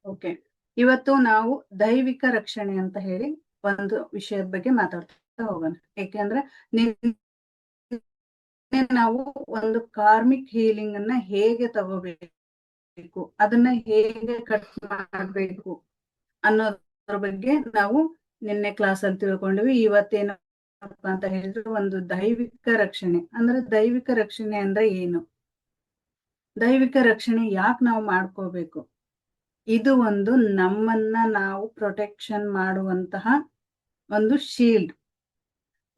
Okay, ಇವತ್ತು ನಾವು ದೈವಿಕ ರಕ್ಷಣೆ ಅಂತ ಹೇಳಿ ಒಂದು ವಿಷಯದ ಬಗ್ಗೆ ಮಾತಾಡ್ತಾ ಹೋಗೋಣ. ಯಾಕೆಂದ್ರೆ ನಾವು ಒಂದು ಕಾರ್ಮಿಕ್ ಹೀಲಿಂಗ್ ಅನ್ನ ಹೇಗೆ ತಗೋಬೇಕು, ಅದನ್ನ ಹೇಗೆ ಕಟ್ ಮಾಡಬೇಕು ಅನ್ನೋದ್ರ ಬಗ್ಗೆ ನಾವು ನಿನ್ನೆ ಕ್ಲಾಸ್ ಅಲ್ಲಿ ತಿಳ್ಕೊಂಡ್ವಿ. ಇವತ್ತೇನಪ್ಪ ಅಂತ ಹೇಳಿದ್ರೆ ಒಂದು ದೈವಿಕ ರಕ್ಷಣೆ ಅಂದ್ರೆ, ದೈವಿಕ ರಕ್ಷಣೆ ಅಂದ್ರೆ ಏನು, ದೈವಿಕ ರಕ್ಷಣೆ ಯಾಕೆ ನಾವು ಮಾಡ್ಕೋಬೇಕು, ಇದು ಒಂದು ನಮ್ಮನ್ನ ನಾವು ಪ್ರೊಟೆಕ್ಷನ್ ಮಾಡುವಂತಹ ಒಂದು ಶೀಲ್ಡ್.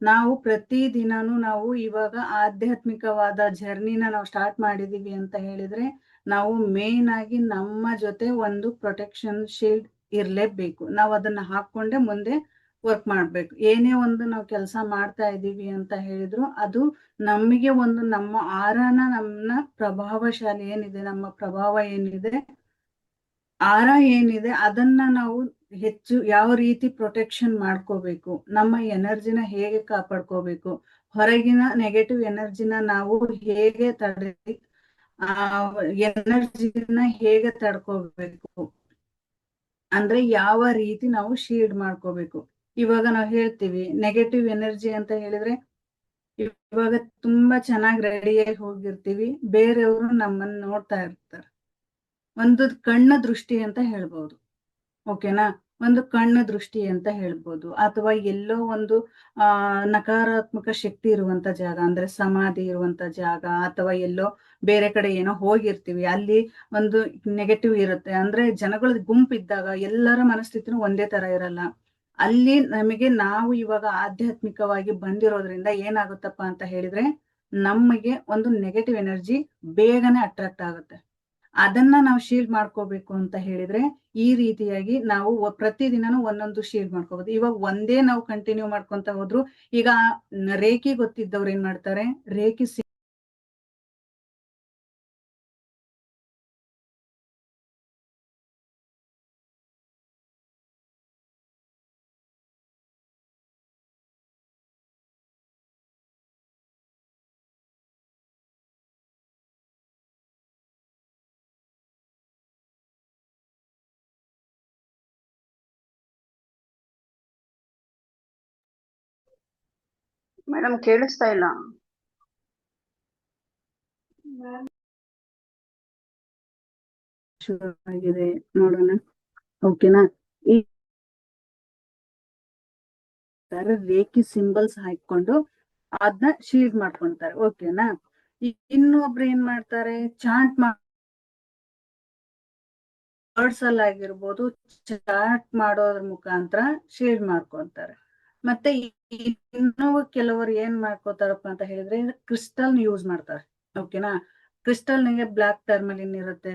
ನಾವು ಪ್ರತಿ ದಿನಾನು ನಾವು ಇವಾಗ ಆಧ್ಯಾತ್ಮಿಕವಾದ ಜರ್ನಿನ ನಾವು ಸ್ಟಾರ್ಟ್ ಮಾಡಿದೀವಿ ಅಂತ ಹೇಳಿದ್ರೆ, ನಾವು ಮೇನ್ ಆಗಿ ನಮ್ಮ ಜೊತೆ ಒಂದು ಪ್ರೊಟೆಕ್ಷನ್ ಶೀಲ್ಡ್ ಇರ್ಲೇಬೇಕು. ನಾವು ಅದನ್ನ ಹಾಕೊಂಡೆ ಮುಂದೆ ವರ್ಕ್ ಮಾಡ್ಬೇಕು. ಏನೇ ಒಂದು ನಾವು ಕೆಲಸ ಮಾಡ್ತಾ ಇದೀವಿ ಅಂತ ಹೇಳಿದ್ರು, ಅದು ನಮಗೆ ಒಂದು ನಮ್ಮ ಆರಾನ, ನಮ್ಮ ಪ್ರಭಾವಶಾಲಿ ಏನಿದೆ, ನಮ್ಮ ಪ್ರಭಾವ ಏನಿದೆ, ಆರ ಏನಿದೆ, ಅದನ್ನ ನಾವು ಹೆಚ್ಚು ಯಾವ ರೀತಿ ಪ್ರೊಟೆಕ್ಷನ್ ಮಾಡ್ಕೋಬೇಕು, ನಮ್ಮ ಎನರ್ಜಿನ ಹೇಗೆ ಕಾಪಾಡ್ಕೋಬೇಕು, ಹೊರಗಿನ ನೆಗೆಟಿವ್ ಎನರ್ಜಿನ ನಾವು ಹೇಗೆ ಎನರ್ಜಿನ ಹೇಗೆ ತಡ್ಕೋಬೇಕು ಅಂದ್ರೆ ಯಾವ ರೀತಿ ನಾವು ಶೀಲ್ಡ್ ಮಾಡ್ಕೋಬೇಕು. ಇವಾಗ ನಾವು ಹೇಳ್ತೀವಿ ನೆಗೆಟಿವ್ ಎನರ್ಜಿ ಅಂತ ಹೇಳಿದ್ರೆ, ಇವಾಗ ತುಂಬಾ ಚೆನ್ನಾಗಿ ರೆಡಿಯಾಗಿ ಹೋಗಿರ್ತೀವಿ, ಬೇರೆಯವರು ನಮ್ಮನ್ನ ನೋಡ್ತಾ ಇರ್ತಾರೆ, ಒಂದು ಕಣ್ಣ ದೃಷ್ಟಿ ಅಂತ ಹೇಳ್ಬೋದು. ಓಕೆನಾ, ಒಂದು ಕಣ್ಣ ದೃಷ್ಟಿ ಅಂತ ಹೇಳ್ಬೋದು. ಅಥವಾ ಎಲ್ಲೋ ಒಂದು ನಕಾರಾತ್ಮಕ ಶಕ್ತಿ ಇರುವಂತ ಜಾಗ ಅಂದ್ರೆ ಸಮಾಧಿ ಇರುವಂತ ಜಾಗ, ಅಥವಾ ಎಲ್ಲೋ ಬೇರೆ ಕಡೆ ಏನೋ ಹೋಗಿರ್ತೀವಿ, ಅಲ್ಲಿ ಒಂದು ನೆಗೆಟಿವ್ ಇರುತ್ತೆ. ಅಂದ್ರೆ ಜನಗಳ ಗುಂಪಿದ್ದಾಗ ಎಲ್ಲರ ಮನಸ್ಥಿತಿನೂ ಒಂದೇ ತರ ಇರಲ್ಲ. ಅಲ್ಲಿ ನಮಗೆ ನಾವು ಇವಾಗ ಆಧ್ಯಾತ್ಮಿಕವಾಗಿ ಬಂದಿರೋದ್ರಿಂದ ಏನಾಗುತ್ತಪ್ಪ ಅಂತ ಹೇಳಿದ್ರೆ, ನಮಗೆ ಒಂದು ನೆಗೆಟಿವ್ ಎನರ್ಜಿ ಬೇಗನೆ ಅಟ್ರಾಕ್ಟ್ ಆಗುತ್ತೆ. ಅದನ್ನ ನಾವು ಶೀಲ್ಡ್ ಮಾಡ್ಕೋಬೇಕು ಅಂತ ಹೇಳಿದ್ರೆ, ಈ ರೀತಿಯಾಗಿ ನಾವು ಪ್ರತಿದಿನನೂ ಒಂದೊಂದು ಶೀಲ್ಡ್ ಮಾಡ್ಕೋಬಹುದು. ಇವಾಗ ಒಂದೇ ನಾವು ಕಂಟಿನ್ಯೂ ಮಾಡ್ಕೊಂತ ಹೋದ್ರು, ಈಗ ರೇಖಿ ಗೊತ್ತಿದ್ದವ್ರು ಏನ್ ಮಾಡ್ತಾರೆ, ರೇಖಿ ಮೇಡಮ್ ಕೇಳಿಸ್ತಾ ಇಲ್ಲ. ಶುರು ಆಗಿದೆ, ನೋಡೋಣ. ಓಕೆನಾ, ಈ ರೇಖಿ ಸಿಂಬಲ್ಸ್ ಹಾಕೊಂಡು ಅದನ್ನ ಶೀಲ್ಡ್ ಮಾಡ್ಕೊಂತಾರೆ. ಓಕೆನಾ, ಇನ್ನೊಬ್ರು ಏನ್ ಮಾಡ್ತಾರೆ, ಚಾಂಟ್ ವರ್ಡ್ಸ್ ಅಲ್ಲಿ ಆಗಿರ್ಬೋದು, ಚಾಟ್ ಮಾಡೋದ್ರ ಮುಖಾಂತರ ಶೀಲ್ಡ್ ಮಾಡ್ಕೊಂತಾರೆ. ಮತ್ತೆ ಇನ್ನು ಕೆಲವರು ಏನ್ ಮಾಡ್ಕೋತಾರಪ್ಪ ಅಂತ ಹೇಳಿದ್ರೆ, ಕ್ರಿಸ್ಟಲ್ ಯೂಸ್ ಮಾಡ್ತಾರೆ. ಓಕೆನಾ, ಕ್ರಿಸ್ಟಲ್ ನಿಗೆ ಬ್ಲಾಕ್ ಟರ್ಮಲಿನ್ ಇರುತ್ತೆ,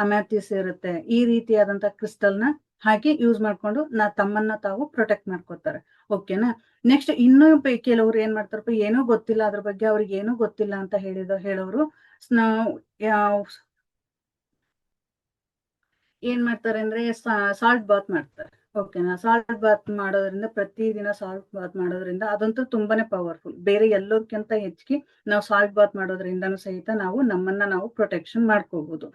ಅಮ್ಯಾಥಿಸ್ ಇರುತ್ತೆ, ಈ ರೀತಿಯಾದಂತ ಕ್ರಿಸ್ಟಲ್ ನ ಹಾಕಿ ಯೂಸ್ ಮಾಡ್ಕೊಂಡು ತಮ್ಮನ್ನ ತಾವು ಪ್ರೊಟೆಕ್ಟ್ ಮಾಡ್ಕೋತಾರೆ. ಓಕೆನಾ, ನೆಕ್ಸ್ಟ್ ಇನ್ನು ಕೆಲವ್ರು ಏನ್ ಮಾಡ್ತಾರಪ್ಪ, ಏನೂ ಗೊತ್ತಿಲ್ಲ ಅದ್ರ ಬಗ್ಗೆ, ಅವ್ರಿಗೆ ಏನೂ ಗೊತ್ತಿಲ್ಲ ಅಂತ ಹೇಳೋರು ಏನ್ ಮಾಡ್ತಾರೆ ಅಂದ್ರೆ ಸಾಲ್ಟ್ ಬಾತ್ ಮಾಡ್ತಾರೆ. ಓಕೆನಾ, ಸಾಲ್ಟ್ ಬಾತ್ ಮಾಡೋದ್ರಿಂದ, ಪ್ರತಿದಿನ ಸಾಲ್ಟ್ ಬಾತ್ ಮಾಡೋದ್ರಿಂದ ಅದಂತೂ ತುಂಬಾನೇ ಪವರ್ಫುಲ್. ಬೇರೆ ಎಲ್ಲದಕ್ಕಿಂತ ಹೆಚ್ಚಿಗೆ ನಾವು ಸಾಲ್ಟ್ ಬಾತ್ ಮಾಡೋದ್ರಿಂದನೂ ಸಹಿತ ನಾವು ನಮ್ಮನ್ನ ನಾವು ಪ್ರೊಟೆಕ್ಷನ್ ಮಾಡ್ಕೋಬಹುದು.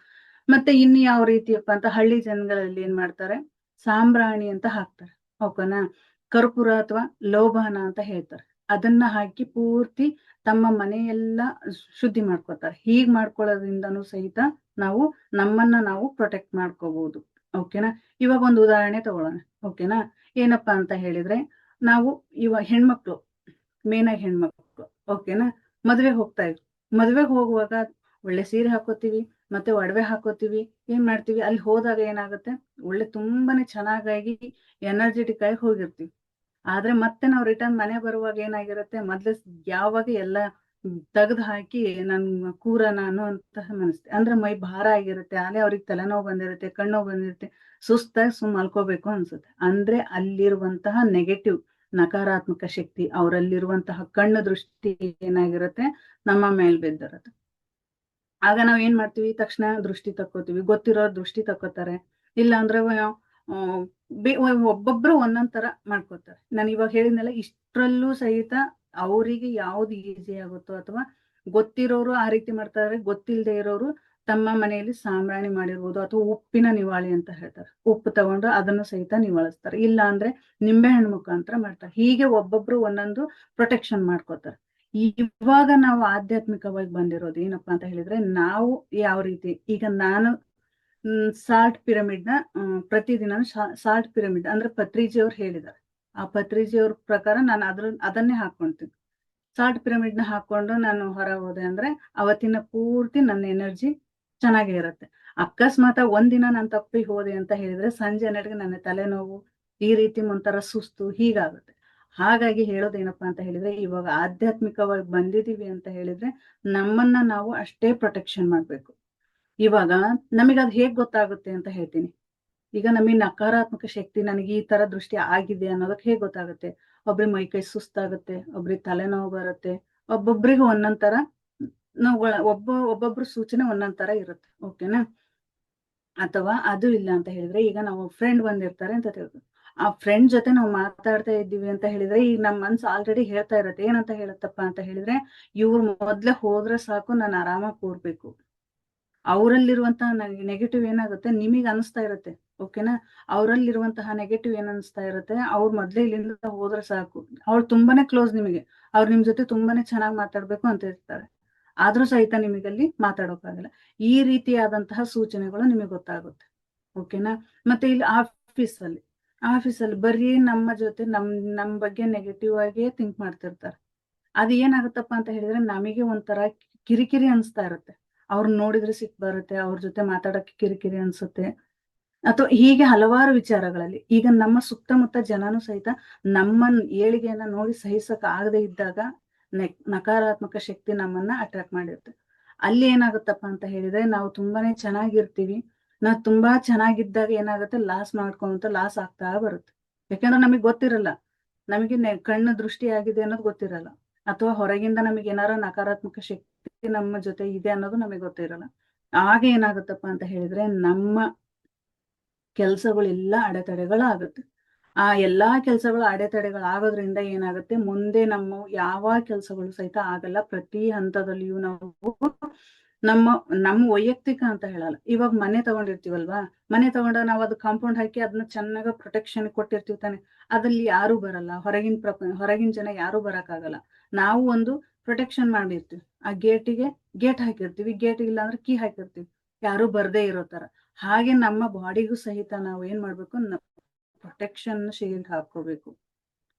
ಮತ್ತೆ ಇನ್ನು ಯಾವ ರೀತಿಯಪ್ಪ ಅಂತ, ಹಳ್ಳಿ ಜನಗಳಲ್ಲಿ ಏನ್ ಮಾಡ್ತಾರೆ, ಸಾಂಬ್ರಾಣಿ ಅಂತ ಹಾಕ್ತಾರೆ. ಓಕೆನಾ, ಕರ್ಪೂರ ಅಥವಾ ಲೋಭಾನ ಅಂತ ಹೇಳ್ತಾರೆ, ಅದನ್ನ ಹಾಕಿ ಪೂರ್ತಿ ತಮ್ಮ ಮನೆಯೆಲ್ಲ ಶುದ್ಧಿ ಮಾಡ್ಕೋತಾರೆ. ಹೀಗ್ ಮಾಡ್ಕೊಳ್ಳೋದ್ರಿಂದನೂ ಸಹಿತ ನಾವು ನಮ್ಮನ್ನ ನಾವು ಪ್ರೊಟೆಕ್ಟ್ ಮಾಡ್ಕೋಬಹುದು. ಓಕೆನಾ, ಇವಾಗ ಒಂದು ಉದಾಹರಣೆ ತಗೊಳ್ಳೋಣ. ಓಕೆನಾ, ಏನಪ್ಪಾ ಅಂತ ಹೇಳಿದ್ರೆ, ನಾವು ಇವಾಗ ಹೆಣ್ಮಕ್ಳು, ಮೇನ್ ಆಗಿ ಹೆಣ್ಮಕ್ಳು, ಓಕೆನಾ, ಮದ್ವೆಗೆ ಹೋಗ್ತಾ ಇದ್ವಿ. ಮದ್ವೆಗೆ ಹೋಗುವಾಗ ಒಳ್ಳೆ ಸೀರೆ ಹಾಕೋತೀವಿ, ಮತ್ತೆ ಒಡವೆ ಹಾಕೋತೀವಿ, ಏನ್ ಮಾಡ್ತೀವಿ, ಅಲ್ಲಿ ಹೋದಾಗ ಏನಾಗುತ್ತೆ, ಒಳ್ಳೆ ತುಂಬಾನೇ ಚೆನ್ನಾಗಿ ಎನರ್ಜೆಟಿಕ್ ಆಗಿ ಹೋಗಿರ್ತೀವಿ. ಆದ್ರೆ ಮತ್ತೆ ನಾವು ರಿಟರ್ನ್ ಮನೆ ಬರುವಾಗ ಏನಾಗಿರುತ್ತೆ, ಮೊದ್ಲು ಯಾವಾಗ ಎಲ್ಲ ತೆಗ್ದು ಹಾಕಿ ನನ್ ಕೂರ ನಾನು ಅಂತ ಮನಸ್ತೆ, ಅಂದ್ರೆ ಮೈ ಭಾರ ಆಗಿರುತ್ತೆ, ಆಲೆ ಅವ್ರಿಗೆ ತಲೆನೋವು ಬಂದಿರುತ್ತೆ, ಕಣ್ಣು ಬಂದಿರುತ್ತೆ, ಸುಸ್ತಾಗಿ ಮಲ್ಕೋಬೇಕು ಅನ್ಸುತ್ತೆ. ಅಂದ್ರೆ ಅಲ್ಲಿರುವಂತಹ ನೆಗೆಟಿವ್, ನಕಾರಾತ್ಮಕ ಶಕ್ತಿ, ಅವರಲ್ಲಿರುವಂತಹ ಕಣ್ಣು ದೃಷ್ಟಿ ಏನಾಗಿರುತ್ತೆ, ನಮ್ಮ ಮೇಲ್ ಬಿದ್ದಿರುತ್ತೆ. ಆಗ ನಾವ್ ಏನ್ ಮಾಡ್ತೀವಿ, ತಕ್ಷಣ ದೃಷ್ಟಿ ತಕ್ಕೋತೀವಿ, ಗೊತ್ತಿರೋ ದೃಷ್ಟಿ ತಕ್ಕೋತಾರೆ. ಇಲ್ಲ ಅಂದ್ರೆ ಒಬ್ಬೊಬ್ರು ಒಂದೊಂದ್ ತರ ಮಾಡ್ಕೋತಾರೆ. ನಾನು ಇವಾಗ ಹೇಳಿದ್ನಲ್ಲ, ಇಷ್ಟ್ರಲ್ಲೂ ಸಹಿತ ಅವರಿಗೆ ಯಾವ್ದು ಈಸಿ ಆಗುತ್ತೋ, ಅಥವಾ ಗೊತ್ತಿರೋರು ಆ ರೀತಿ ಮಾಡ್ತಾರೆ, ಗೊತ್ತಿಲ್ಲದೆ ಇರೋರು ತಮ್ಮ ಮನೆಯಲ್ಲಿ ಸಾಂಬ್ರಾಣಿ ಮಾಡಿರ್ಬೋದು ಅಥವಾ ಉಪ್ಪಿನ ನಿವಾಳಿ ಅಂತ ಹೇಳ್ತಾರೆ. ಉಪ್ಪು ತಗೊಂಡು ಅದನ್ನು ಸಹಿತ ನಿವಾಳಿಸ್ತಾರೆ. ಇಲ್ಲ ಅಂದ್ರೆ ನಿಂಬೆಹಣ್ಣು ಮುಖಾಂತರ ಮಾಡ್ತಾರೆ. ಹೀಗೆ ಒಬ್ಬೊಬ್ರು ಒಂದೊಂದು ಪ್ರೊಟೆಕ್ಷನ್ ಮಾಡ್ಕೋತಾರೆ. ಇವಾಗ ನಾವು ಆಧ್ಯಾತ್ಮಿಕವಾಗಿ ಬಂದಿರೋದು ಏನಪ್ಪಾ ಅಂತ ಹೇಳಿದ್ರೆ, ನಾವು ಯಾವ ರೀತಿ ಈಗ ನಾನು ಸಾಲ್ಟ್ ಪಿರಮಿಡ್ ನ ಪ್ರತಿದಿನ ಸಾಲ್ಟ್ ಪಿರಮಿಡ್ ಅಂದ್ರೆ ಪತ್ರಿಜಿಯವ್ರು ಹೇಳಿದ್ದಾರೆ. ಆ ಪತ್ರಿಜಿಯವ್ರ ಪ್ರಕಾರ ನಾನು ಅದನ್ನೇ ಹಾಕೊಂತೀನಿ. ಸಾಲ್ಟ್ ಪಿರಮಿಡ್ ನ ಹಾಕೊಂಡು ನಾನು ಹೊರ ಹೋದೆ ಅಂದ್ರೆ ಅವತ್ತಿನ ಪೂರ್ತಿ ನನ್ನ ಎನರ್ಜಿ ಚೆನ್ನಾಗೇ ಇರುತ್ತೆ. ಅಕಸ್ಮಾತ್ ಒಂದಿನ ನಾನು ತಪ್ಪಿ ಹೋದೆ ಅಂತ ಹೇಳಿದ್ರೆ ಸಂಜೆ ನಡುಗೆ ನನ್ನ ತಲೆನೋವು, ಈ ರೀತಿ ಒಂಥರ ಸುಸ್ತು ಹೀಗಾಗುತ್ತೆ. ಹಾಗಾಗಿ ಹೇಳೋದೇನಪ್ಪಾ ಅಂತ ಹೇಳಿದ್ರೆ, ಇವಾಗ ಆಧ್ಯಾತ್ಮಿಕವಾಗಿ ಬಂದಿದೀವಿ ಅಂತ ಹೇಳಿದ್ರೆ ನಮ್ಮನ್ನ ನಾವು ಅಷ್ಟೇ ಪ್ರೊಟೆಕ್ಷನ್ ಮಾಡ್ಬೇಕು. ಇವಾಗ ನಮಗದ್ ಹೇಗ್ ಗೊತ್ತಾಗುತ್ತೆ ಅಂತ ಹೇಳ್ತೀನಿ. ಈಗ ನಮಗೆ ನಕಾರಾತ್ಮಕ ಶಕ್ತಿ, ನನಗೆ ಈ ತರ ದೃಷ್ಟಿ ಆಗಿದೆ ಅನ್ನೋದಕ್ಕೆ ಹೇಗ್ ಗೊತ್ತಾಗುತ್ತೆ? ಒಬ್ರಿಗೆ ಮೈಕೈ ಸುಸ್ತಾಗುತ್ತೆ, ಒಬ್ರಿಗೆ ತಲೆನೋವು ಬರುತ್ತೆ, ಒಬ್ಬೊಬ್ರಿಗೆ ಒಂದೊಂದ್ ತರ ಒಬ್ಬೊಬ್ರು ಸೂಚನೆ ಒಂದೊಂದ್ ತರ ಇರುತ್ತೆ. ಓಕೆನಾ? ಅಥವಾ ಅದು ಇಲ್ಲ ಅಂತ ಹೇಳಿದ್ರೆ, ಈಗ ನಾವು ಫ್ರೆಂಡ್ ಬಂದಿರ್ತಾರೆ ಅಂತ ತಿಳ್ಕೊ, ಆ ಫ್ರೆಂಡ್ ಜೊತೆ ನಾವು ಮಾತಾಡ್ತಾ ಇದ್ದೀವಿ ಅಂತ ಹೇಳಿದ್ರೆ ಈಗ ನಮ್ ಮನ್ಸು ಆಲ್ರೆಡಿ ಹೇಳ್ತಾ ಇರತ್ತೆ. ಏನಂತ ಹೇಳುತ್ತಪ್ಪ ಅಂತ ಹೇಳಿದ್ರೆ, ಇವ್ರು ಮೊದ್ಲೇ ಹೋದ್ರೆ ಸಾಕು, ನಾನು ಆರಾಮಾಗಿ ಕೂರ್ಬೇಕು. ಅವರಲ್ಲಿರುವಂತಹ ನೆಗೆಟಿವ್ ಏನಾಗುತ್ತೆ ನಿಮಗೆ ಅನಿಸ್ತಾ ಇರುತ್ತೆ. ಓಕೆನಾ? ಅವರಲ್ಲಿರುವಂತಹ ನೆಗೆಟಿವ್ ಏನ್ ಅನಿಸ್ತಾ ಇರುತ್ತೆ, ಅವ್ರು ಮೊದ್ಲೇ ಇಲ್ಲಿಂದ ಹೋದ್ರೆ ಸಾಕು. ಅವ್ರು ತುಂಬಾನೇ ಕ್ಲೋಸ್ ನಿಮಗೆ, ಅವ್ರು ನಿಮ್ ಜೊತೆ ತುಂಬಾನೇ ಚೆನ್ನಾಗಿ ಮಾತಾಡ್ಬೇಕು ಅಂತ ಇರ್ತಾರೆ. ಆದ್ರೂ ಸಹಿತ ನಿಮಗಲ್ಲಿ ಮಾತಾಡೋಕ್ಕಾಗಲ್ಲ. ಈ ರೀತಿಯಾದಂತಹ ಸೂಚನೆಗಳು ನಿಮಗೆ ಗೊತ್ತಾಗುತ್ತೆ. ಓಕೆನಾ? ಮತ್ತೆ ಇಲ್ಲಿ ಆಫೀಸಲ್ಲಿ ಬರೀ ನಮ್ಮ ಜೊತೆ ನಮ್ ಬಗ್ಗೆ ನೆಗೆಟಿವ್ ಆಗಿಯೇ ಥಿಂಕ್ ಮಾಡ್ತಿರ್ತಾರೆ. ಅದು ಏನಾಗುತ್ತಪ್ಪ ಅಂತ ಹೇಳಿದ್ರೆ ನಮಗೆ ಒಂಥರ ಕಿರಿಕಿರಿ ಅನಿಸ್ತಾ ಇರುತ್ತೆ. ಅವ್ರನ್ನ ನೋಡಿದ್ರೆ ಸಿಟ್ಟು ಬರುತ್ತೆ, ಅವ್ರ ಜೊತೆ ಮಾತಾಡಕ್ಕೆ ಕಿರಿಕಿರಿ ಅನ್ಸುತ್ತೆ. ಅಥವಾ ಹೀಗೆ ಹಲವಾರು ವಿಚಾರಗಳಲ್ಲಿ ಈಗ ನಮ್ಮ ಸುತ್ತಮುತ್ತ ಜನನು ಸಹಿತ ನಮ್ಮ ಏಳಿಗೆಯನ್ನ ನೋಡಿ ಸಹಿಸಕ್ ಆಗದೆ ಇದ್ದಾಗ ನಕಾರಾತ್ಮಕ ಶಕ್ತಿ ನಮ್ಮನ್ನ ಅಟ್ರಾಕ್ಟ್ ಮಾಡಿರುತ್ತೆ. ಅಲ್ಲಿ ಏನಾಗುತ್ತಪ್ಪ ಅಂತ ಹೇಳಿದ್ರೆ ನಾವು ತುಂಬಾನೇ ಚೆನ್ನಾಗಿರ್ತೀವಿ. ನಾವು ತುಂಬಾ ಚೆನ್ನಾಗಿದ್ದಾಗ ಏನಾಗುತ್ತೆ ಲಾಸ್ ಆಗ್ತಾ ಬರುತ್ತೆ. ಯಾಕಂದ್ರೆ ನಮಗ್ ಗೊತ್ತಿರಲ್ಲ, ನಮಗೆ ಕಣ್ಣು ದೃಷ್ಟಿ ಆಗಿದೆ ಅನ್ನೋದು ಗೊತ್ತಿರಲ್ಲ, ಅಥವಾ ಹೊರಗಿಂದ ನಮಗೆ ಏನಾರ ನಕಾರಾತ್ಮಕ ಶಕ್ತಿ ನಮ್ಮ ಜೊತೆ ಇದೆ ಅನ್ನೋದು ನಮಗೆ ಗೊತ್ತಿರಲ್ಲ. ಆಗ ಏನಾಗುತ್ತಪ್ಪ ಅಂತ ಹೇಳಿದ್ರೆ ನಮ್ಮ ಕೆಲಸಗಳೆಲ್ಲ ಅಡೆತಡೆಗಳಾಗುತ್ತೆ. ಆ ಎಲ್ಲಾ ಕೆಲಸಗಳು ಅಡೆತಡೆಗಳಾಗೋದ್ರಿಂದ ಏನಾಗುತ್ತೆ, ಮುಂದೆ ನಮ್ಮ ಯಾವ ಕೆಲಸಗಳು ಸಹಿತ ಆಗಲ್ಲ. ಪ್ರತಿ ಹಂತದಲ್ಲಿಯೂ ನಾವು ನಮ್ಮ ವೈಯಕ್ತಿಕ ಅಂತ ಹೇಳಲ್ಲ, ಇವಾಗ ಮನೆ ತಗೊಂಡಿರ್ತೀವಲ್ವಾ, ಮನೆ ತಗೊಂಡಾಗ ನಾವು ಅದು ಕಾಂಪೌಂಡ್ ಹಾಕಿ ಅದನ್ನ ಚೆನ್ನಾಗ ಪ್ರೊಟೆಕ್ಷನ್ ಕೊಟ್ಟಿರ್ತೀವಿ ತಾನೆ. ಅದ್ರಲ್ಲಿ ಯಾರು ಬರಲ್ಲ, ಹೊರಗಿನ ಜನ ಯಾರು ಬರಕ್ಕಾಗಲ್ಲ. ನಾವು ಒಂದು ಪ್ರೊಟೆಕ್ಷನ್ ಮಾಡಿರ್ತೀವಿ. ಆ ಗೇಟ್ ಹಾಕಿರ್ತೀವಿ, ಗೇಟ್ ಇಲ್ಲ ಅಂದ್ರೆ ಕೀ ಹಾಕಿರ್ತೀವಿ, ಯಾರು ಬರ್ದೇ ಇರೋ ತರ. ಹಾಗೆ ನಮ್ಮ ಬಾಡಿಗೂ ಸಹಿತ ನಾವು ಏನ್ ಮಾಡ್ಬೇಕು, ಪ್ರೊಟೆಕ್ಷನ್ ಶೀಲ್ಡ್ ಹಾಕೋಬೇಕು.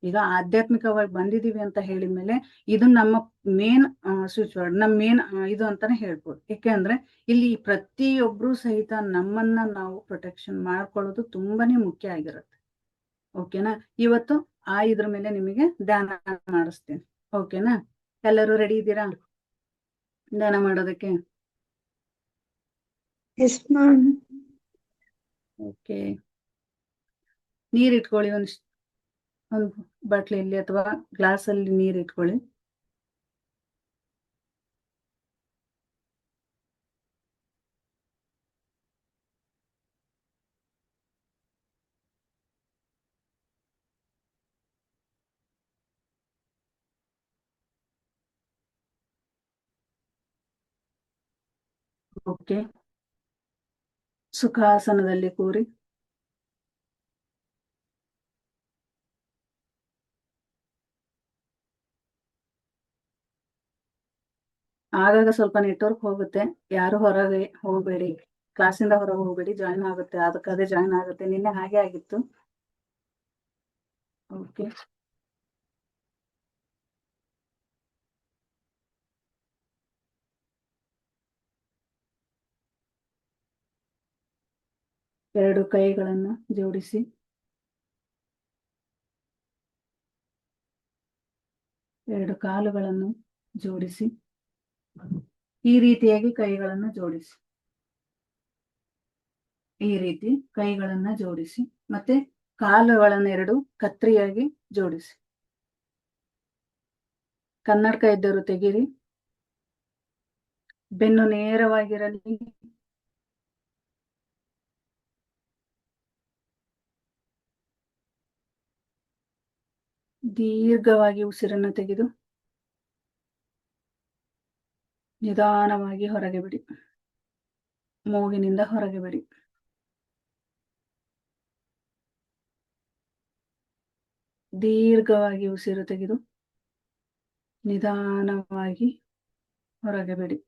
ಈಗ ಆಧ್ಯಾತ್ಮಿಕವಾಗಿ ಬಂದಿದೀವಿ ಅಂತ ಹೇಳಿದ್ಮೇಲೆ ಇದು ನಮ್ಮ ಮೇನ್ ಸ್ವಿಚ್ ವರ್ಡ್, ನಮ್ಮ ಮೇನ್ ಇದು ಅಂತಾನೆ ಹೇಳ್ಬೋದು. ಯಾಕೆಂದ್ರೆ ಇಲ್ಲಿ ಪ್ರತಿಯೊಬ್ರು ಸಹಿತ ನಮ್ಮನ್ನ ನಾವು ಪ್ರೊಟೆಕ್ಷನ್ ಮಾಡ್ಕೊಳ್ಳೋದು ತುಂಬಾನೇ ಮುಖ್ಯ ಆಗಿರುತ್ತೆ. ಓಕೆನಾ? ಇವತ್ತು ಇದ್ರ ಮೇಲೆ ನಿಮಗೆ ಧ್ಯಾನ ಮಾಡಿಸ್ತೀನಿ. ಓಕೆನಾ? ಎಲ್ಲರೂ ರೆಡಿ ಇದ್ದೀರಾ ಧ್ಯಾನ ಮಾಡೋದಕ್ಕೆ? ಓಕೆ, ನೀರ್ ಇಟ್ಕೊಳ್ಳಿ. ಒಂದು ಬಾಟ್ಲಿಯಲ್ಲಿ ಅಥವಾ ಗ್ಲಾಸ್ ಅಲ್ಲಿ ನೀರ್ ಇಟ್ಕೊಳ್ಳಿ. ಓಕೆ, ಸುಖಾಸನದಲ್ಲಿ ಕೂರಿ. ಆಗಾಗ ಸ್ವಲ್ಪ ನೆಟ್ವರ್ಕ್ ಹೋಗುತ್ತೆ, ಯಾರು ಹೊರಗೆ ಹೋಗ್ಬೇಡಿ, ಕ್ಲಾಸಿಂದ ಹೊರಗೆ ಹೋಗ್ಬೇಡಿ. ಜಾಯಿನ್ ಆಗುತ್ತೆ, ಅದಕ್ಕದೇ ಜಾಯಿನ್ ಆಗುತ್ತೆ. ನಿನ್ನೆ ಹಾಗೆ ಆಗಿತ್ತು. ಓಕೆ, ಎರಡು ಕೈಗಳನ್ನ ಜೋಡಿಸಿ, ಎರಡು ಕಾಲುಗಳನ್ನು ಜೋಡಿಸಿ, ಈ ರೀತಿಯಾಗಿ ಕೈಗಳನ್ನ ಜೋಡಿಸಿ. ಈ ರೀತಿ ಕೈಗಳನ್ನ ಜೋಡಿಸಿ, ಮತ್ತೆ ಕಾಲುಗಳನ್ನೆರಡು ಕತ್ರಿಯಾಗಿ ಜೋಡಿಸಿ. ಕನ್ನಡಕ ಇದ್ದರು ತೆಗೀರಿ. ಬೆನ್ನು ನೇರವಾಗಿರಲಿ. ದೀರ್ಘವಾಗಿ ಉಸಿರನ್ನು ತೆಗೆದು ನಿಧಾನವಾಗಿ ಹೊರಗೆ ಬಿಡಿ. ಮೂಗಿನಿಂದ ಹೊರಗೆ ಬಿಡಿ. ದೀರ್ಘವಾಗಿ ಉಸಿರು ತೆಗೆದು ನಿಧಾನವಾಗಿ ಹೊರಗೆ ಬಿಡಿ.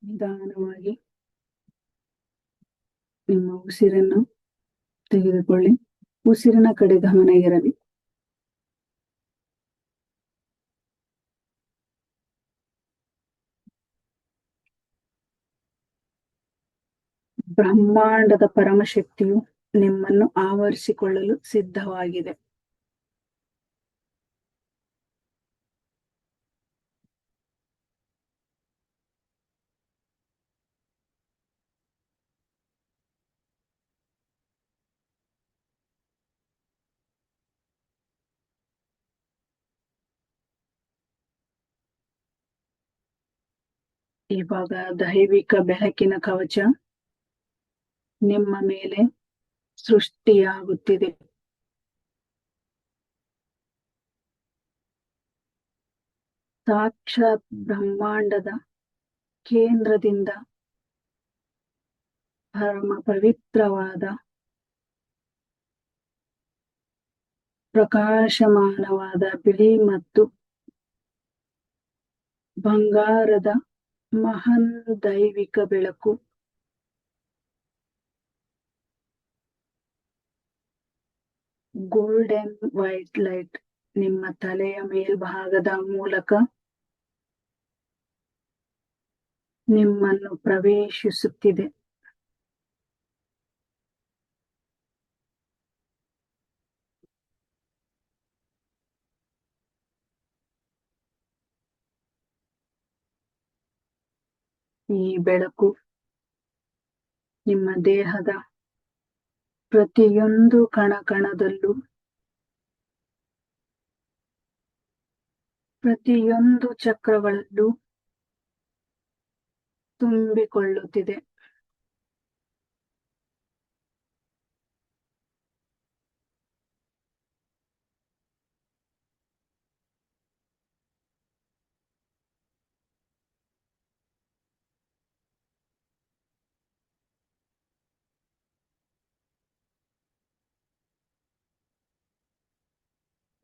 ನಿಧಾನವಾಗಿ ನಿಮ್ಮ ಉಸಿರನ್ನು ತೆಗೆದುಕೊಳ್ಳಿ. ಉಸಿರಿನ ಕಡೆ ಗಮನ ಇರಲಿ. ಬ್ರಹ್ಮಾಂಡದ ಪರಮಶಕ್ತಿಯು ನಿಮ್ಮನ್ನು ಆವರಿಸಿಕೊಳ್ಳಲು ಸಿದ್ಧವಾಗಿದೆ. ಇವಾಗ ದೈವಿಕ ಬೆಳಕಿನ ಕವಚ ನಿಮ್ಮ ಮೇಲೆ ಸೃಷ್ಟಿಯಾಗುತ್ತಿದೆ. ಸಾಕ್ಷಾತ್ ಬ್ರಹ್ಮಾಂಡದ ಕೇಂದ್ರದಿಂದ ಪರಮ ಪವಿತ್ರವಾದ ಪ್ರಕಾಶಮಾನವಾದ ಬಿಳಿ ಮತ್ತು ಬಂಗಾರದ ಮಹಾನ್ ದೈವಿಕ ಬೆಳಕು ಗೋಲ್ಡನ್ ವೈಟ್ ಲೈಟ್ ನಿಮ್ಮ ತಲೆಯ ಮೇಲ್ಭಾಗದ ಮೂಲಕ ನಿಮ್ಮನ್ನು ಪ್ರವೇಶಿಸುತ್ತಿದೆ. ಈ ಬೆಳಕು ನಿಮ್ಮ ದೇಹದ ಪ್ರತಿಯೊಂದು ಕಣ ಕಣದಲ್ಲೂ ಪ್ರತಿಯೊಂದು ಚಕ್ರಗಳಲ್ಲೂ ತುಂಬಿಕೊಳ್ಳುತ್ತಿದೆ.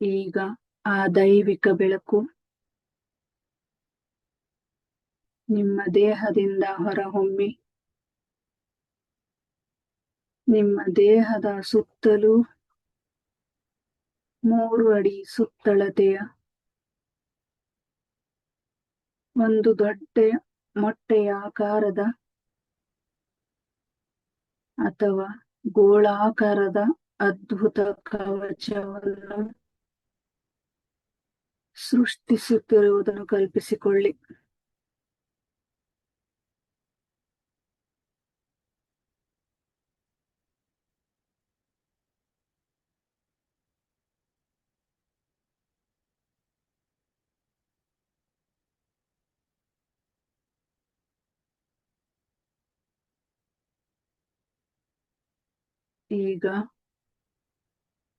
ಈಗ ಆ ದೈವಿಕ ಬೆಳಕು ನಿಮ್ಮ ದೇಹದಿಂದ ಹೊರಹೊಮ್ಮಿ ನಿಮ್ಮ ದೇಹದ ಸುತ್ತಲೂ 3 ಅಡಿ ಸುತ್ತಳತೆಯ ಒಂದು ದೊಡ್ಡ ಮೊಟ್ಟೆಯ ಆಕಾರದ ಅಥವಾ ಗೋಳಾಕಾರದ ಅದ್ಭುತ ಕವಚವನ್ನು ಸೃಷ್ಟಿಸುತ್ತಿರುವುದನ್ನು ಕಲ್ಪಿಸಿಕೊಳ್ಳಿ. ಈಗ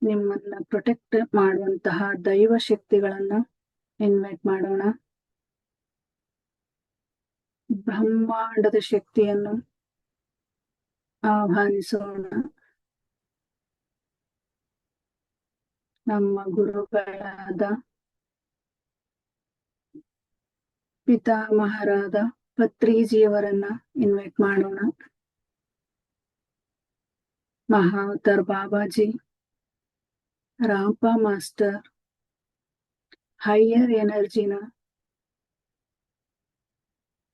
ನಿಮ್ಮನ್ನ ಪ್ರೊಟೆಕ್ಟ್ ಮಾಡುವಂತಹ ದೈವ ಶಕ್ತಿಗಳನ್ನ ಇನ್ವೈಟ್ ಮಾಡೋಣ. ಬ್ರಹ್ಮಾಂಡದ ಶಕ್ತಿಯನ್ನು ಆಹ್ವಾನಿಸೋಣ. ನಮ್ಮ ಗುರುಗಳಾದ ಪಿತಾಮಹರಾದ ಪತ್ರಿಜಿಯವರನ್ನ ಇನ್ವೈಟ್ ಮಾಡೋಣ. ಮಹಾವತಾರ್ ಬಾಬಾಜಿ, ರಾಂಪ ಮಾಸ್ಟರ್, ಹೈಯರ್ ಎನರ್ಜಿನ,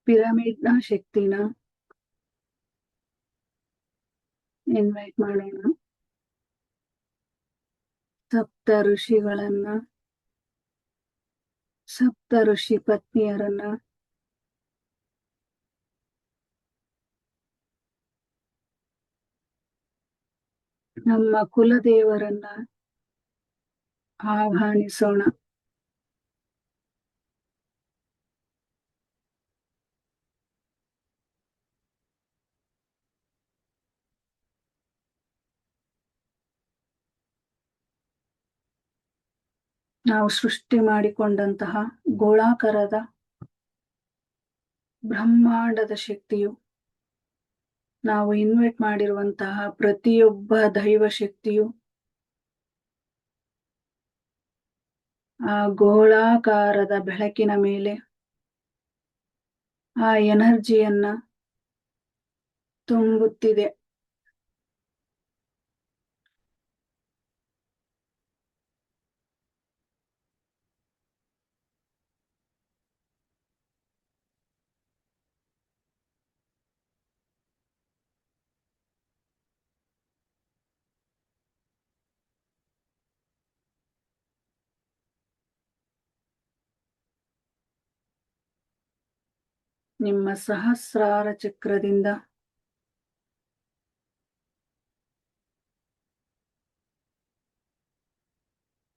ಪಿರಮಿಡ್ನ ಶಕ್ತಿನ ಇನ್ವೈಟ್ ಮಾಡೋಣ. ಸಪ್ತ ಋಷಿಗಳನ್ನ, ಸಪ್ತ ಋಷಿ ಪತ್ನಿಯರನ್ನ, ನಮ್ಮ ಕುಲದೇವರನ್ನ ಆಹ್ವಾನಿಸೋಣ. ನಾವು ಸೃಷ್ಟಿ ಮಾಡಿಕೊಂಡಂತಹ ಗೋಳಾಕಾರದ ಬ್ರಹ್ಮಾಂಡದ ಶಕ್ತಿಯು, ನಾವು ಇನ್ವೈಟ್ ಮಾಡಿರುವಂತಹ ಪ್ರತಿಯೊಬ್ಬ ದೈವ ಶಕ್ತಿಯು ಆ ಗೋಳಾಕಾರದ ಬೆಳಕಿನ ಮೇಲೆ ಆ ಎನರ್ಜಿಯನ್ನ ತುಂಬುತ್ತಿದೆ. ನಿಮ್ಮ ಸಹಸ್ರಾರ ಚಕ್ರದಿಂದ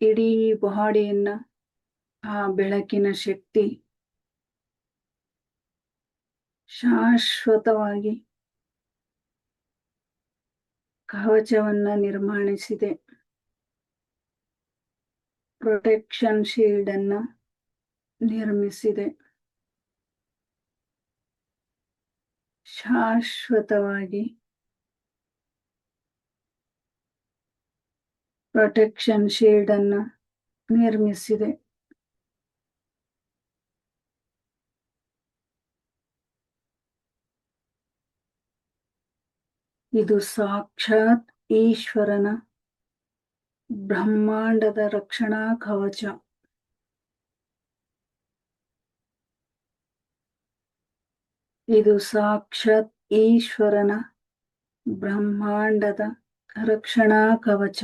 ಇಡೀ ಬಾಡಿಯನ್ನ ಆ ಬೆಳಕಿನ ಶಕ್ತಿ ಶಾಶ್ವತವಾಗಿ ಕವಚವನ್ನ ನಿರ್ಮಾಣಿಸಿದೆ. ಪ್ರೊಟೆಕ್ಷನ್ ಶೀಲ್ಡ್ ಅನ್ನ ನಿರ್ಮಿಸಿದೆ. ಶಾಶ್ವತವಾಗಿ ಪ್ರೊಟೆಕ್ಷನ್ ಶೀಲ್ಡ್ ಅನ್ನ ನಿರ್ಮಿಸಿದೆ. ಇದು ಸಾಕ್ಷಾತ್ ಈಶ್ವರನ ಬ್ರಹ್ಮಾಂಡದ ರಕ್ಷಣಾ ಕವಚ. ಇದು ಸಾಕ್ಷಾತ್ ಈಶ್ವರನ ಬ್ರಹ್ಮಾಂಡದ ರಕ್ಷಣಾ ಕವಚ.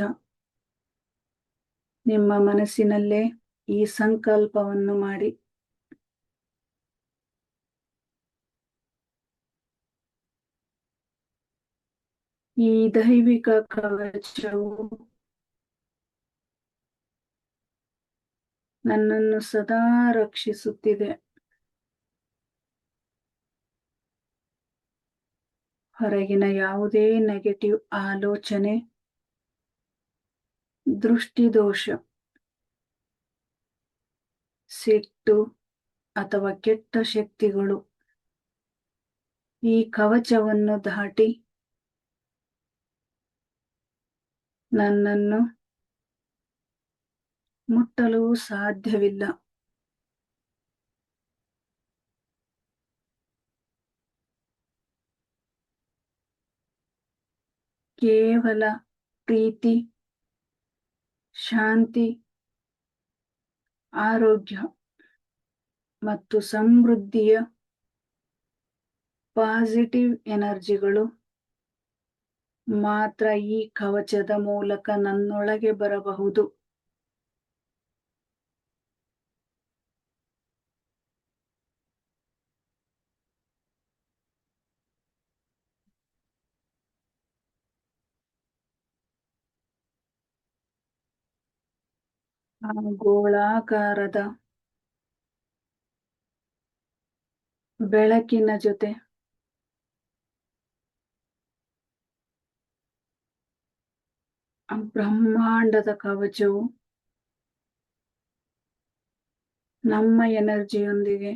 ನಿಮ್ಮ ಮನಸ್ಸಿನಲ್ಲೇ ಈ ಸಂಕಲ್ಪವನ್ನು ಮಾಡಿ. ಈ ದೈವಿಕ ಕವಚವು ನನ್ನನ್ನು ಸದಾ ರಕ್ಷಿಸುತ್ತಿದೆ. ಹೊರಗಿನ ಯಾವುದೇ ನೆಗೆಟಿವ್ ಆಲೋಚನೆ, ದೃಷ್ಟಿದೋಷ, ಸಿಟ್ಟು ಅಥವಾ ಕೆಟ್ಟ ಶಕ್ತಿಗಳು ಈ ಕವಚವನ್ನು ದಾಟಿ ನನ್ನನ್ನು ಮುಟ್ಟಲು ಸಾಧ್ಯವಿಲ್ಲ. ಕೇವಲ ಪ್ರೀತಿ, ಶಾಂತಿ, ಆರೋಗ್ಯ ಮತ್ತು ಸಮೃದ್ಧಿಯ ಪಾಸಿಟಿವ್ ಎನರ್ಜಿಗಳು ಮಾತ್ರ ಈ ಕವಚದ ಮೂಲಕ ನನ್ನೊಳಗೆ ಬರಬಹುದು. ಆ ಗೋಳಾಕಾರದ ಬೆಳಕಿನ ಜೊತೆ ಆ ಬ್ರಹ್ಮಾಂಡದ ಕವಚವು ನಮ್ಮ ಎನರ್ಜಿಯೊಂದಿಗೆ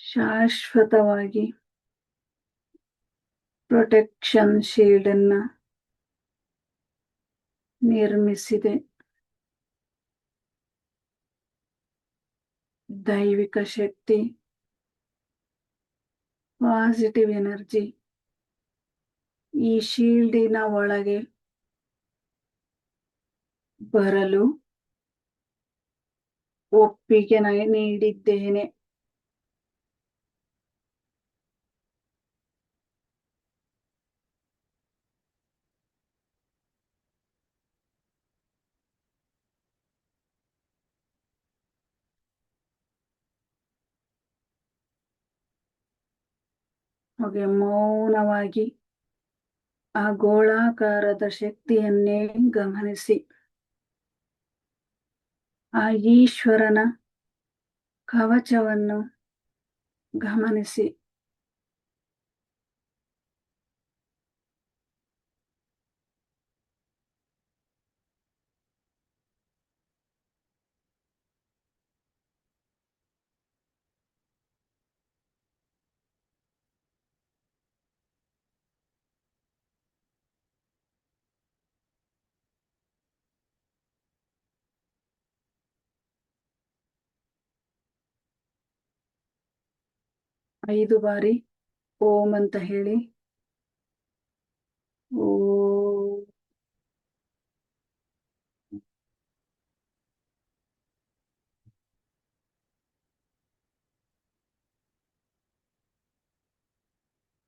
ಶಾಶ್ವತವಾಗಿ ಪ್ರೊಟೆಕ್ಷನ್ ಶೀಲ್ಡ್ ಅನ್ನ ನಿರ್ಮಿಸಿದೆ. ದೈವಿಕ ಶಕ್ತಿ, ಪಾಸಿಟಿವ್ ಎನರ್ಜಿ ಈ ಶೀಲ್ಡಿನ ಒಳಗೆ ಬರಲು ಒಪ್ಪಿಗೆ ನೀಡಿದ್ದೇನೆ. ಹಾಗೆ ಮೌನವಾಗಿ ಆ ಗೋಳಾಕಾರದ ಶಕ್ತಿಯನ್ನೇ ಗಮನಿಸಿ. ಆ ಈಶ್ವರನ ಕವಚವನ್ನು ಗಮನಿಸಿ. ಐದು ಬಾರಿ ಓಂ ಅಂತ ಹೇಳಿ. ಓಂ.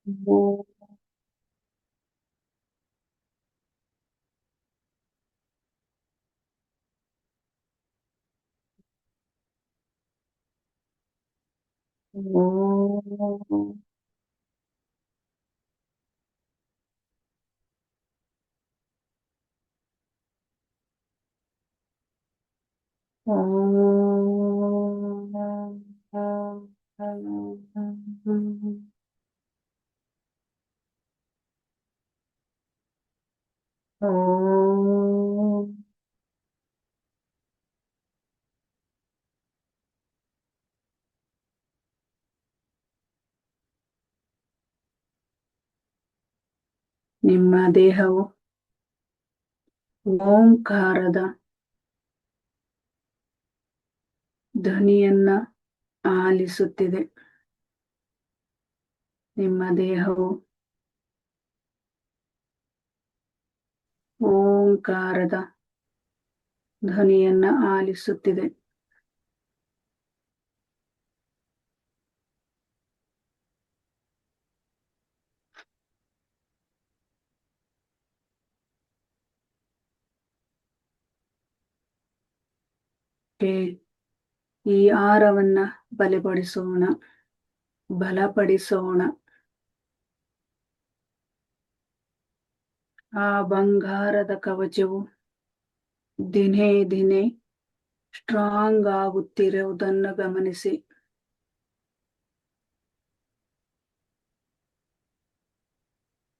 ಓಂ. ಓಂ. ಓಂ. ನಿಮ್ಮ ದೇಹವು ಓಂಕಾರದ ಧ್ವನಿಯನ್ನ ಆಲಿಸುತ್ತಿದೆ. ನಿಮ್ಮ ದೇಹವು ಓಂಕಾರದ ಧ್ವನಿಯನ್ನ ಆಲಿಸುತ್ತಿದೆ. ಈ ಆರವನ್ನ ಬಲಪಡಿಸೋಣ. ಆ ಬಂಗಾರದ ಕವಚವು ದಿನೇ ದಿನೇ ಸ್ಟ್ರಾಂಗ್ ಆಗುತ್ತಿರುವುದನ್ನು ಗಮನಿಸಿ.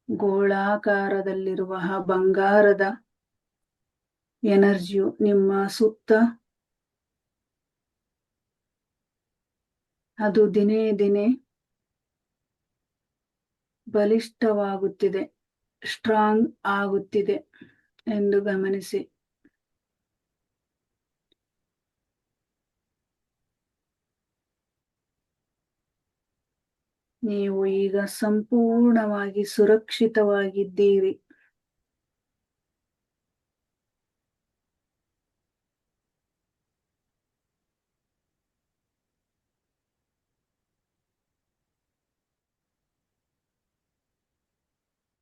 ಗೋಳಾಕಾರದಲ್ಲಿರುವ ಆ ಬಂಗಾರದ ಎನರ್ಜಿಯು ನಿಮ್ಮ ಸುತ್ತ ಅದು ದಿನೇ ದಿನೇ ಬಲಿಷ್ಠವಾಗುತ್ತಿದೆ, ಸ್ಟ್ರಾಂಗ್ ಆಗುತ್ತಿದೆ ಎಂದು ಗಮನಿಸಿ. ನೀವು ಈಗ ಸಂಪೂರ್ಣವಾಗಿ ಸುರಕ್ಷಿತವಾಗಿದ್ದೀರಿ.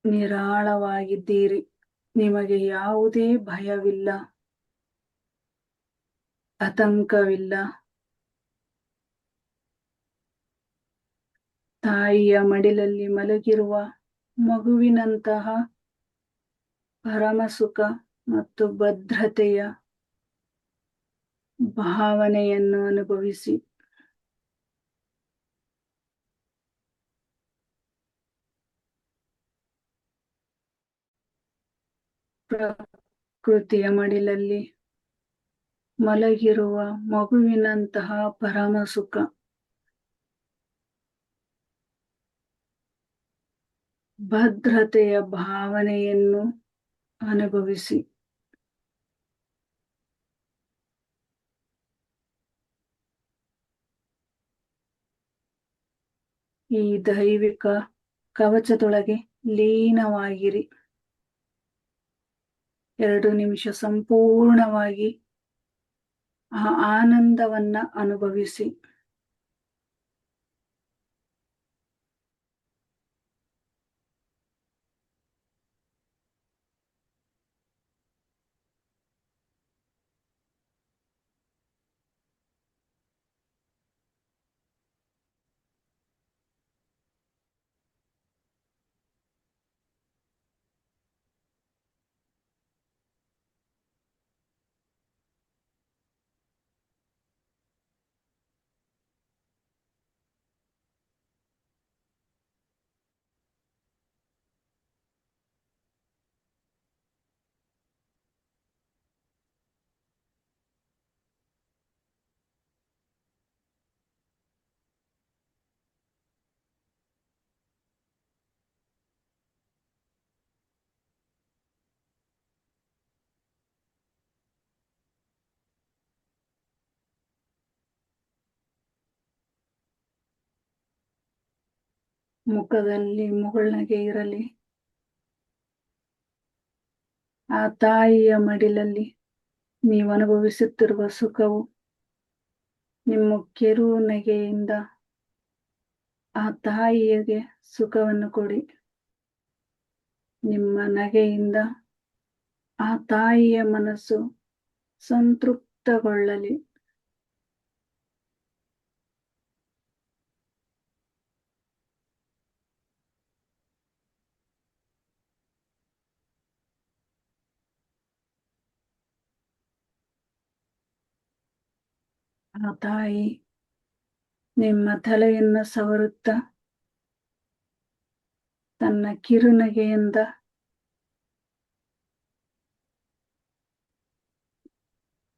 ನಿರಾಳವಾಗಿದ್ದೀರಿ. ನಿಮಗೆ ಯಾವುದೇ ಭಯವಿಲ್ಲ, ಆತಂಕವಿಲ್ಲ. ತಾಯಿಯ ಮಡಿಲಲ್ಲಿ ಮಲಗಿರುವ ಮಗುವಿನಂತಹ ಪರಮಸುಖ ಮತ್ತು ಭದ್ರತೆಯ ಭಾವನೆಯನ್ನು ಅನುಭವಿಸಿ. ಪ್ರಕೃತಿಯ ಮಡಿಲಲ್ಲಿ ಮಲಗಿರುವ ಮಗುವಿನಂತಹ ಪರಮಸುಖ, ಭದ್ರತೆಯ ಭಾವನೆಯನ್ನು ಅನುಭವಿಸಿ. ಈ ದೈವಿಕ ಕವಚದೊಳಗೆ ಲೀನವಾಗಿರಿ. 2 ನಿಮಿಷ ಸಂಪೂರ್ಣವಾಗಿ ಆ ಆನಂದವನ್ನ ಅನುಭವಿಸಿ. ಮುಖದಲ್ಲಿ ಮುಗುಳ್ನಗೆ ಇರಲಿ. ಆ ತಾಯಿಯ ಮಡಿಲಲ್ಲಿ ನೀವು ಅನುಭವಿಸುತ್ತಿರುವ ಸುಖವು ನಿಮ್ಮ ಕಿರು ನಗೆಯಿಂದ ಆ ತಾಯಿಗೆ ಸುಖವನ್ನು ಕೊಡಿ. ನಿಮ್ಮ ನಗೆಯಿಂದ ಆ ತಾಯಿಯ ಮನಸ್ಸು ಸಂತೃಪ್ತಗೊಳ್ಳಲಿ. ಆ ತಾಯಿ ನಿಮ್ಮ ತಲೆಯನ್ನು ಸವರುತ್ತಾ ತನ್ನ ಕಿರುನಗೆಯಿಂದ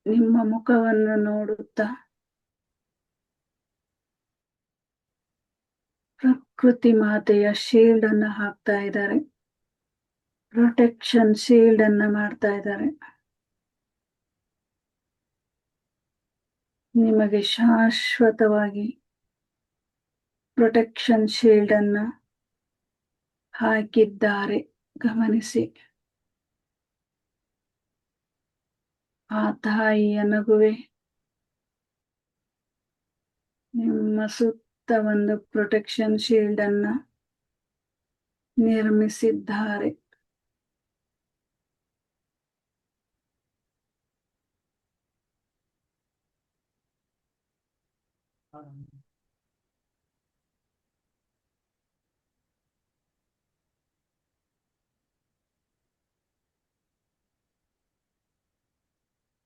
ನಿಮ್ಮ ಮುಖವನ್ನು ನೋಡುತ್ತಾ ಪ್ರಕೃತಿ ಮಾತೆಯ ಶೀಲ್ಡ್ ಅನ್ನ ಹಾಕ್ತಾ ಇದ್ದಾರೆ. ಪ್ರೊಟೆಕ್ಷನ್ ಶೀಲ್ಡ್ ಅನ್ನ ಮಾಡ್ತಾ ಇದ್ದಾರೆ. ನಿಮಗೆ ಶಾಶ್ವತವಾಗಿ ಪ್ರೊಟೆಕ್ಷನ್ ಶೀಲ್ಡ್ ಅನ್ನ ಹಾಕಿದ್ದಾರೆ, ಗಮನಿಸಿ. ಆ ತಾಯಿಯ ನಗುವೆ ನಿಮ್ಮ ಸುತ್ತ ಒಂದು ಪ್ರೊಟೆಕ್ಷನ್ ಶೀಲ್ಡ್ ಅನ್ನ ನಿರ್ಮಿಸಿದ್ದಾರೆ.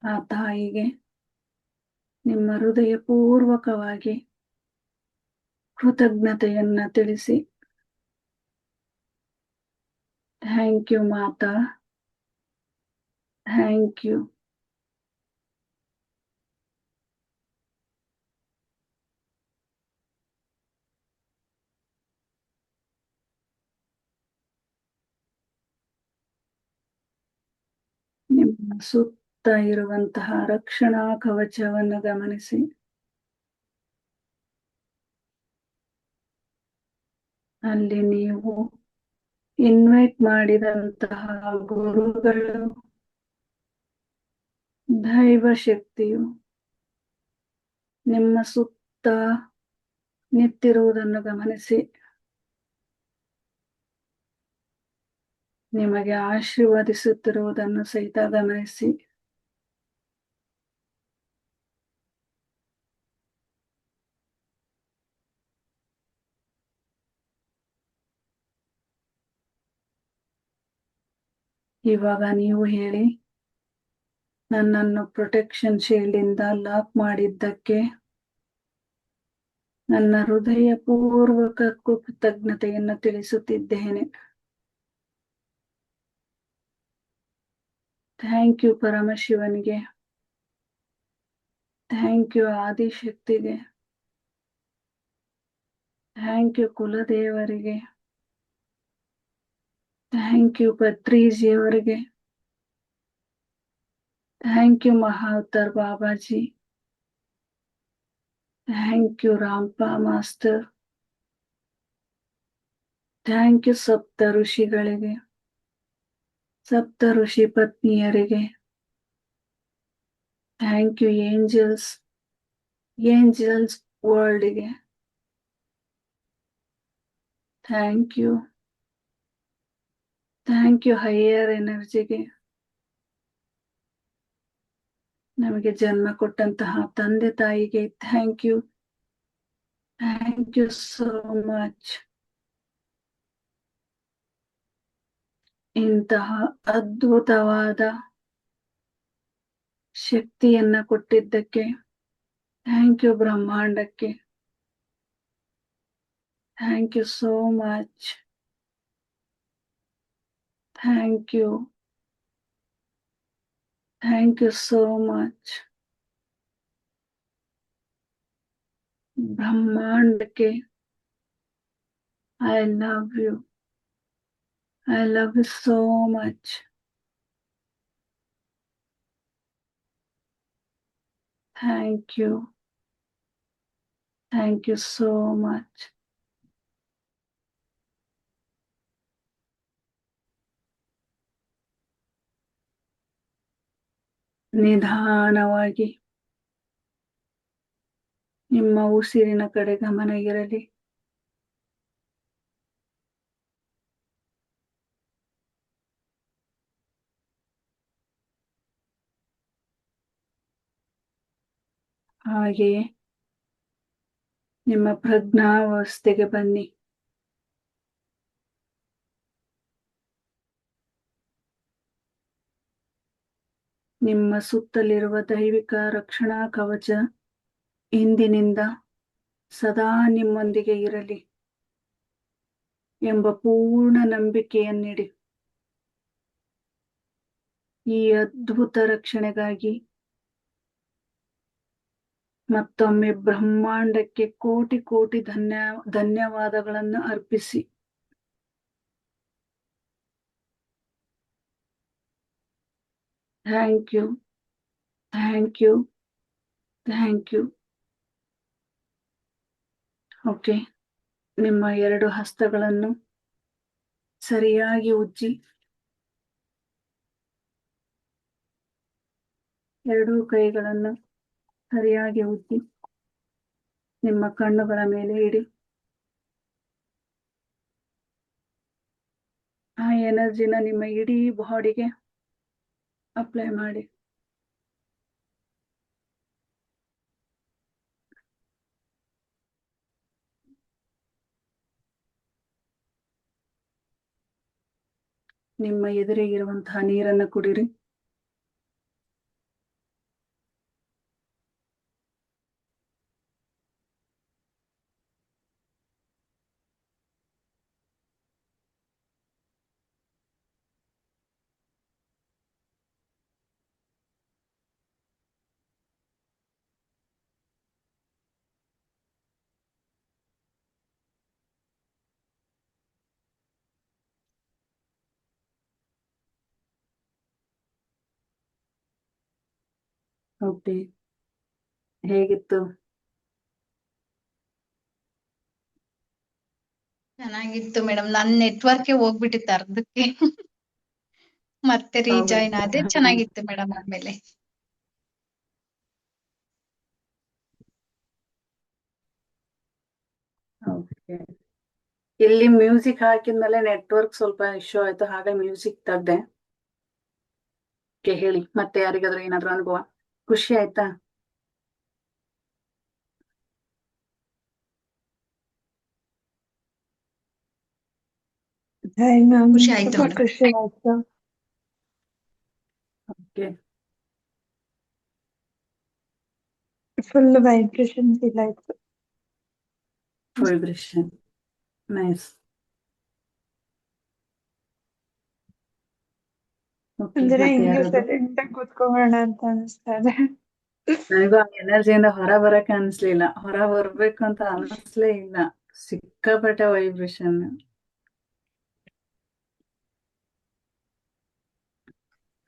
ಆ ತಾಯಿಗೆ ನಿಮ್ಮ ಹೃದಯಪೂರ್ವಕವಾಗಿ ಕೃತಜ್ಞತೆಯನ್ನ ತಿಳಿಸಿ. ಥ್ಯಾಂಕ್ ಯು ಮಾತಾ, ಥ್ಯಾಂಕ್ ಯು. ನಿಮ್ಮ ಸುತ್ತ ಇರುವಂತಹ ರಕ್ಷಣಾ ಕವಚವನ್ನು ಗಮನಿಸಿ. ಅಲ್ಲಿ ನೀವು ಇನ್ವೈಟ್ ಮಾಡಿದಂತಹ ಗುರುಗಳು, ದೈವ ಶಕ್ತಿಯು ನಿಮ್ಮ ಸುತ್ತ ನಿಂತಿರುವುದನ್ನು ಗಮನಿಸಿ. ನಿಮಗೆ ಆಶೀರ್ವದಿಸುತ್ತಿರುವುದನ್ನು ಸಹಿತ ಗಮನಿಸಿ. ಇವಾಗ ನೀವು ಹೇಳಿ, ನನ್ನನ್ನು ಪ್ರೊಟೆಕ್ಷನ್ ಶೀಲ್ಡ್ ಇಂದ ಲಾಕ್ ಮಾಡಿದ್ದಕ್ಕೆ ನನ್ನ ಹೃದಯಪೂರ್ವಕ ಕೃತಜ್ಞತೆಯನ್ನು ತಿಳಿಸುತ್ತಿದ್ದೇನೆ. ಥ್ಯಾಂಕ್ ಯು ಪರಮಶಿವನಿಗೆ, ಥ್ಯಾಂಕ್ ಯು ಆದಿಶಕ್ತಿಗೆ, ಥ್ಯಾಂಕ್ ಯು ಕುಲದೇವರಿಗೆ, ಥ್ಯಾಂಕ್ ಯು ಪತ್ರಿಜಿಯವರಿಗೆ, thank you Mahavatar Babaji, thank you Rampa master, thank you ಸಪ್ತ ಋಷಿಗಳಿಗೆ, ಸಪ್ತ ಋಷಿ ಪತ್ನಿಯರಿಗೆ, ಥ್ಯಾಂಕ್ ಯು ಏಂಜಲ್ಸ್, ಏಂಜಲ್ಸ್ ವರ್ಲ್ಡ್ಗೆ, ಥ್ಯಾಂಕ್ ಯು ಹೈಯರ್ ಎನರ್ಜಿಗೆ, ನಮಗೆ ಜನ್ಮ ಕೊಟ್ಟಂತಹ ತಂದೆ ತಾಯಿಗೆ ಥ್ಯಾಂಕ್ ಯು ಸೋ ಮಚ್. ಇಂತಹ ಅದ್ಭುತವಾದ ಶಕ್ತಿಯನ್ನ ಕೊಟ್ಟಿದ್ದಕ್ಕೆ ಥ್ಯಾಂಕ್ ಯು ಬ್ರಹ್ಮಾಂಡಕ್ಕೆ, thank you so much. Thank you so much. ಬ್ರಹ್ಮಾಂಡಕ್ಕೆ I love you so much. Thank you so much. ನಿಧಾನವಾಗಿ ನಿಮ್ಮ ಉಸಿರಿನ ಕಡೆ ಗಮನ ಇರಲಿ. ಹಾಗೆಯೇ ನಿಮ್ಮ ಪ್ರಜ್ಞಾವಸ್ಥೆಗೆ ಬನ್ನಿ. ನಿಮ್ಮ ಸುತ್ತಲಿರುವ ದೈವಿಕ ರಕ್ಷಣಾ ಕವಚ ಇಂದಿನಿಂದ ಸದಾ ನಿಮ್ಮೊಂದಿಗೆ ಇರಲಿ ಎಂಬ ಪೂರ್ಣ ನಂಬಿಕೆಯನ್ನಿಡಿ. ಈ ಅದ್ಭುತ ರಕ್ಷಣೆಗಾಗಿ ಮತ್ತೊಮ್ಮೆ ಬ್ರಹ್ಮಾಂಡಕ್ಕೆ ಕೋಟಿ ಕೋಟಿ ಧನ್ಯವಾದಗಳನ್ನು ಅರ್ಪಿಸಿ. Thank you. ಓಕೆ, ನಿಮ್ಮ ಎರಡು ಹಸ್ತಗಳನ್ನು ಸರಿಯಾಗಿ ಉಜ್ಜಿ, ಎರಡೂ ಕೈಗಳನ್ನು ಸರಿಯಾಗಿ ಉಜ್ಜಿ ನಿಮ್ಮ ಕಣ್ಣುಗಳ ಮೇಲೆ ಇಡಿ. ಆ ಎನರ್ಜಿನ ನಿಮ್ಮ ಇಡೀ ಬಾಡಿಗೆ ಅಪ್ಲೈ ಮಾಡಿ. ನಿಮ್ಮ ಎದುರಿಗೆ ಇರುವಂತಹ ನೀರನ್ನು ಕುಡಿರಿ. ಓಕೆ, ಹೇಗಿತ್ತು? ಚೆನ್ನಾಗಿತ್ತು ಮೇಡಮ್. ನನ್ ನೆಟ್ವರ್ಕ್ ಹೋಗ್ಬಿಟ್ಟಿತ್ತು ಅರ್ಧಕ್ಕೆ. ಮತ್ತೆ ರೀಜಾಯಿನ್ ಆದೆ. ಚೆನ್ನಾಗಿತ್ತು ಮೇಡಮ್ ಆಮೇಲೆ. ಓಕೆ, ಇಲ್ಲಿ ಮ್ಯೂಸಿಕ್ ಹಾಕಿದ್ಮೇಲೆ ನೆಟ್ವರ್ಕ್ ಸ್ವಲ್ಪ ಇಶ್ಯೂ ಆಯ್ತು, ಹಾಗೆ ಮ್ಯೂಸಿಕ್ ತೆಗ್ದೆ. ಹೇಳಿ, ಮತ್ತೆ ಯಾರಿಗಾದ್ರೂ ಏನಾದ್ರು ಅನುಭವ? ಖುಷಿ ಆಯ್ತಾ? ಹಾಯ್ ಮ್ಯಾಮ್, ಖುಷಿ ಆಯ್ತು ತುಂಬಾ madam. ಖುಷಿ ಆಯ್ತು. ಓಕೆ, ಫುಲ್ ವೈಬ್ರೇಷನ್ ಫೀಲ್ ಆಯ್ತು. Vibration, nice. ಓಕೆ, ಅಂದ್ರೆ ಮತ್ತೆ ಹಿಂಗೆ ಯಾರಾದ್ರು? ಸೈಲೆಂಟ್ ಆಗಿ ಕೂತ್ಕೊಳ್ಳೋಣ ಅಂತ ಅನಿಸ್ತಾ ಇದೆ. ನನಗೂ ಆ ಎನರ್ಜಿಯಿಂದ ಹೊರ ಬರಕ್ಕೆ ಅನ್ಸ್ಲಿಲ್ಲ, ಹೊರ ಬರ್ಬೇಕು ಅಂತ ಅನಿಸ್ಲೇ ಇಲ್ಲ. ಸಿಕ್ಕಾಪಟ್ಟೆ ವೈಬ್ರೇಷನ್.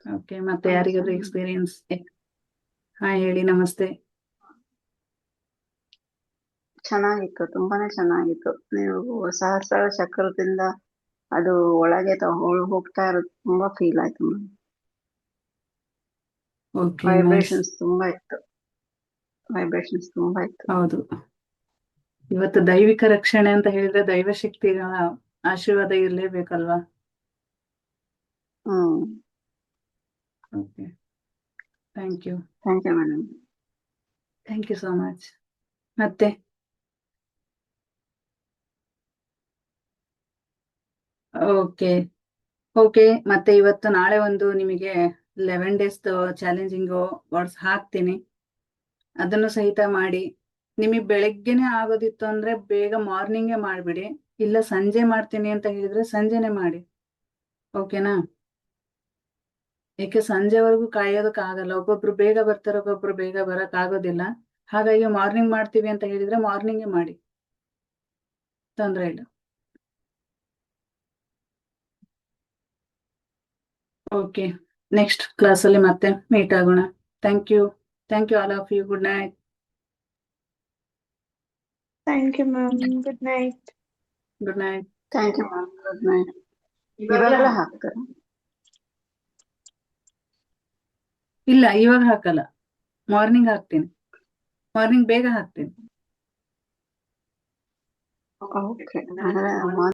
ಓಕೆ, ಮತ್ತೆ ಯಾರಿಗಾದ್ರೂ ಎಕ್ಸ್ಪೀರಿಯನ್ಸ್? ಹಾ ಹೇಳಿ, ನಮಸ್ತೆ. ಚೆನ್ನಾಗಿತ್ತು, ತುಂಬಾನೇ ಚೆನ್ನಾಗಿತ್ತು. ನೀವು ಸಹಸ್ರ ಚಕ್ರದಿಂದ ಅದು ಒಳಗೆ ಹೋಗ್ತಾ ಇರೋದು ತುಂಬಾ ಫೀಲ್ ಆಯ್ತು ಮ್ಯಾಮ್. Okay, nice. ವೈಬ್ರೇಷನ್ಸ್ ತುಂಬಾ ಇತ್ತು, ವೈಬ್ರೇಷನ್ಸ್ ತುಂಬಾ ಇತ್ತು. ಹೌದು, ಇವತ್ತು ದೈವಿಕ ರಕ್ಷಣೆ ಅಂತ ಹೇಳಿದ್ರೆ ದೈವ ಶಕ್ತಿಗಳ ಆಶೀರ್ವಾದ ಇರ್ಲೇಬೇಕಲ್ವಾ? Hmm, okay, thank you. Thank you madam. Thank you so much. ಮತ್ತೆ ಓಕೆ, ಓಕೆ, ಮತ್ತೆ ಇವತ್ತು ನಾಳೆ ಒಂದು ನಿಮಗೆ 11 ಡೇಸ್ ಚಾಲೆಂಜಿಂಗ್ ವರ್ಡ್ಸ್ ಹಾಕ್ತೀನಿ, ಅದನ್ನು ಸಹಿತ ಮಾಡಿ. ನಿಮಗೆ ಬೆಳಗ್ಗೆನೆ ಆಗೋದಿತ್ತು ಅಂದ್ರೆ ಬೇಗ ಮಾರ್ನಿಂಗೇ ಮಾಡ್ಬಿಡಿ, ಇಲ್ಲ ಸಂಜೆ ಮಾಡ್ತೀನಿ ಅಂತ ಹೇಳಿದ್ರೆ ಸಂಜೆನೆ ಮಾಡಿ. ಓಕೆನಾ? ಯಾಕೆ ಸಂಜೆವರೆಗೂ ಕಾಯೋದಕ್ ಆಗಲ್ಲ, ಒಬ್ಬೊಬ್ರು ಬೇಗ ಬರ್ತಾರೆ, ಒಬ್ಬೊಬ್ರು ಬೇಗ ಬರಕ್ ಆಗೋದಿಲ್ಲ. ಹಾಗಾಗಿ ಮಾರ್ನಿಂಗ್ ಮಾಡ್ತೀವಿ ಅಂತ ಹೇಳಿದ್ರೆ ಮಾರ್ನಿಂಗೇ ಮಾಡಿ, ತೊಂದ್ರೆ ಇಲ್ಲ. ಓಕೆ, ನೆಕ್ಸ್ಟ್ ಕ್ಲಾಸಲ್ಲಿ ಮತ್ತೆ ಮೀಟ್ ಆಗೋಣ. Thank you all of you. Good night. Thank you ma'am, good night. Good night. Thank you ma'am, good night. ಇವಾಗಲೇ ಹಾಕ್ತಾರೆ? ಇಲ್ಲ, ಇವಾಗ ಹಾಕಲ್ಲ, ಮಾರ್ನಿಂಗ್ ಹಾಕ್ತೀನಿ, ಮಾರ್ನಿಂಗ್ ಬೇಗ ಹಾಕ್ತೀನಿ. ಓಕೆ, ಅಂದ್ರೆ